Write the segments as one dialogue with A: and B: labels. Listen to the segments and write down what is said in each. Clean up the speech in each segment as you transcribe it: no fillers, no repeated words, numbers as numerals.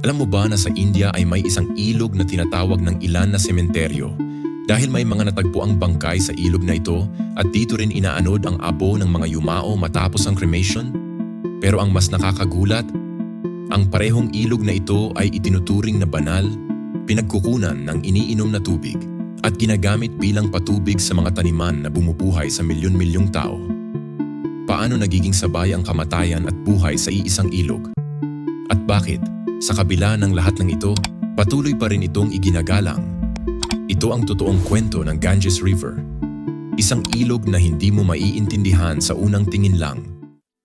A: Alam mo ba na sa India ay may isang ilog na tinatawag ng ilan na sementeryo dahil may mga natagpuang bangkay sa ilog na ito at dito rin inaanod ang abo ng mga yumao matapos ang cremation? Pero ang mas nakakagulat, ang parehong ilog na ito ay itinuturing na banal, pinagkukunan ng iniinom na tubig at ginagamit bilang patubig sa mga taniman na bumubuhay sa milyon-milyong tao. Paano nagiging sabay ang kamatayan at buhay sa iisang ilog? At bakit, sa kabila ng lahat ng ito, patuloy pa rin itong iginagalang? Ito ang totoong kwento ng Ganges River. Isang ilog na hindi mo maiintindihan sa unang tingin lang.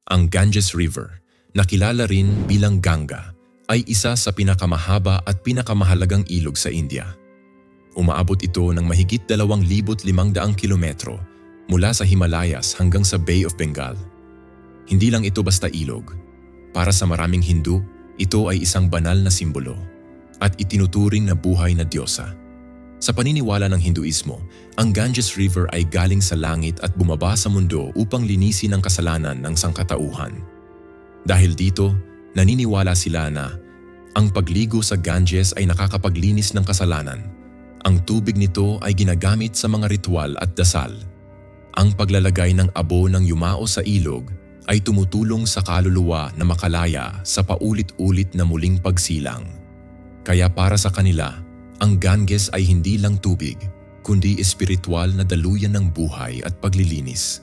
A: Ang Ganges River, na kilala rin bilang Ganga, ay isa sa pinakamahaba at pinakamahalagang ilog sa India. Umaabot ito ng mahigit 2,500 kilometro mula sa Himalayas hanggang sa Bay of Bengal. Hindi lang ito basta ilog. Para sa maraming Hindu, ito ay isang banal na simbolo at itinuturing na buhay na diyosa. Sa paniniwala ng Hinduismo, ang Ganges River ay galing sa langit at bumaba sa mundo upang linisin ang kasalanan ng sangkatauhan. Dahil dito, naniniwala sila na ang pagligo sa Ganges ay nakakapaglinis ng kasalanan. Ang tubig nito ay ginagamit sa mga ritual at dasal. Ang paglalagay ng abo ng yumao sa ilog ay tumutulong sa kaluluwa na makalaya sa paulit-ulit na muling pagsilang. Kaya para sa kanila, ang Ganges ay hindi lang tubig, kundi espiritual na daluyan ng buhay at paglilinis.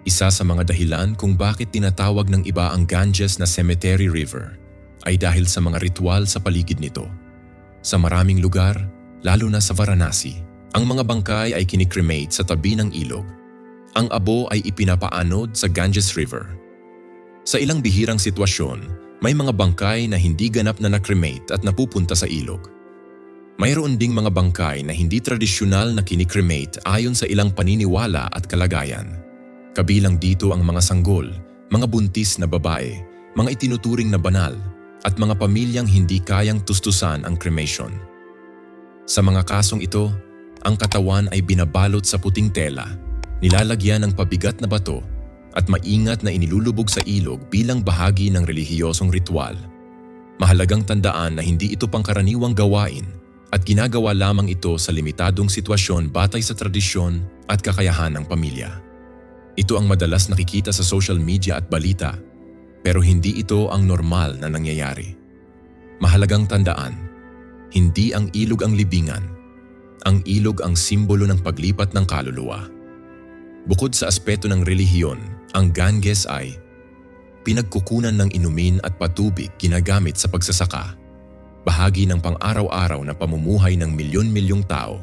A: Isa sa mga dahilan kung bakit tinatawag ng iba ang Ganges na Cemetery River ay dahil sa mga ritual sa paligid nito. Sa maraming lugar, lalo na sa Varanasi, ang mga bangkay ay kinikremate sa tabi ng ilog. Ang abo ay ipinapaanod sa Ganges River. Sa ilang bihirang sitwasyon, may mga bangkay na hindi ganap na nakremate at napupunta sa ilog. Mayroon ding mga bangkay na hindi tradisyonal na kinikremate ayon sa ilang paniniwala at kalagayan. Kabilang dito ang mga sanggol, mga buntis na babae, mga itinuturing na banal, at mga pamilyang hindi kayang tustusan ang cremation. Sa mga kasong ito, ang katawan ay binabalot sa puting tela, nilalagyan ng pabigat na bato at maingat na inilulubog sa ilog bilang bahagi ng relihiyosong ritual. Mahalagang tandaan na hindi ito pangkaraniwang gawain at ginagawa lamang ito sa limitadong sitwasyon batay sa tradisyon at kakayahan ng pamilya. Ito ang madalas nakikita sa social media at balita, pero hindi ito ang normal na nangyayari. Mahalagang tandaan, hindi ang ilog ang libingan. Ang ilog ang simbolo ng paglipat ng kaluluwa. Bukod sa aspeto ng relihiyon, ang Ganges ay pinagkukunan ng inumin at patubig ginagamit sa pagsasaka, bahagi ng pang-araw-araw na pamumuhay ng milyon-milyong tao.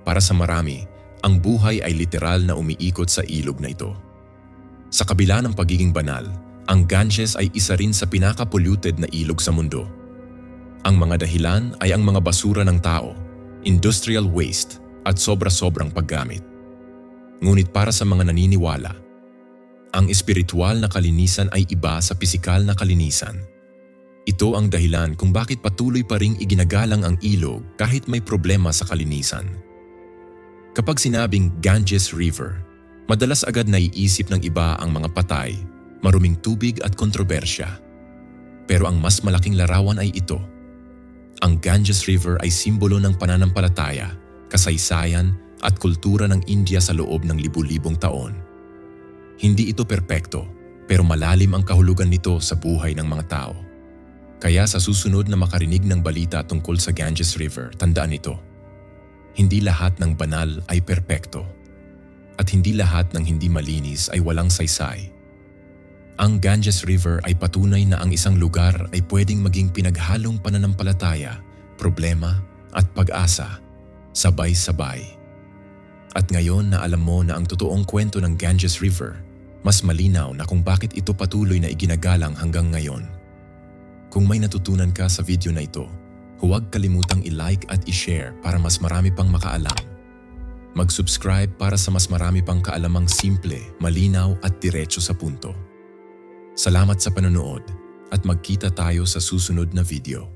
A: Para sa marami, ang buhay ay literal na umiikot sa ilog na ito. Sa kabila ng pagiging banal, ang Ganges ay isa rin sa pinaka-polluted na ilog sa mundo. Ang mga dahilan ay ang mga basura ng tao, industrial waste at sobra-sobrang paggamit. Ngunit para sa mga naniniwala, ang espiritual na kalinisan ay iba sa pisikal na kalinisan. Ito ang dahilan kung bakit patuloy pa ring iginagalang ang ilog kahit may problema sa kalinisan. Kapag sinabing Ganges River, madalas agad naiisip ng iba ang mga patay, maruming tubig at kontrobersya. Pero ang mas malaking larawan ay ito. Ang Ganges River ay simbolo ng pananampalataya, kasaysayan at kultura ng India sa loob ng libu-libong taon. Hindi ito perpekto, pero malalim ang kahulugan nito sa buhay ng mga tao. Kaya sa susunod na makarinig ng balita tungkol sa Ganges River, tandaan ito. Hindi lahat ng banal ay perpekto. At hindi lahat ng hindi malinis ay walang saysay. Ang Ganges River ay patunay na ang isang lugar ay pwedeng maging pinaghalong pananampalataya, problema at pag-asa, sabay-sabay. At ngayon na alam mo na ang totoong kwento ng Ganges River, mas malinaw na kung bakit ito patuloy na iginagalang hanggang ngayon. Kung may natutunan ka sa video na ito, huwag kalimutang i-like at i-share para mas marami pang makaalam. Mag-subscribe para sa mas marami pang kaalamang simple, malinaw at diretso sa punto. Salamat sa panonood at magkita tayo sa susunod na video.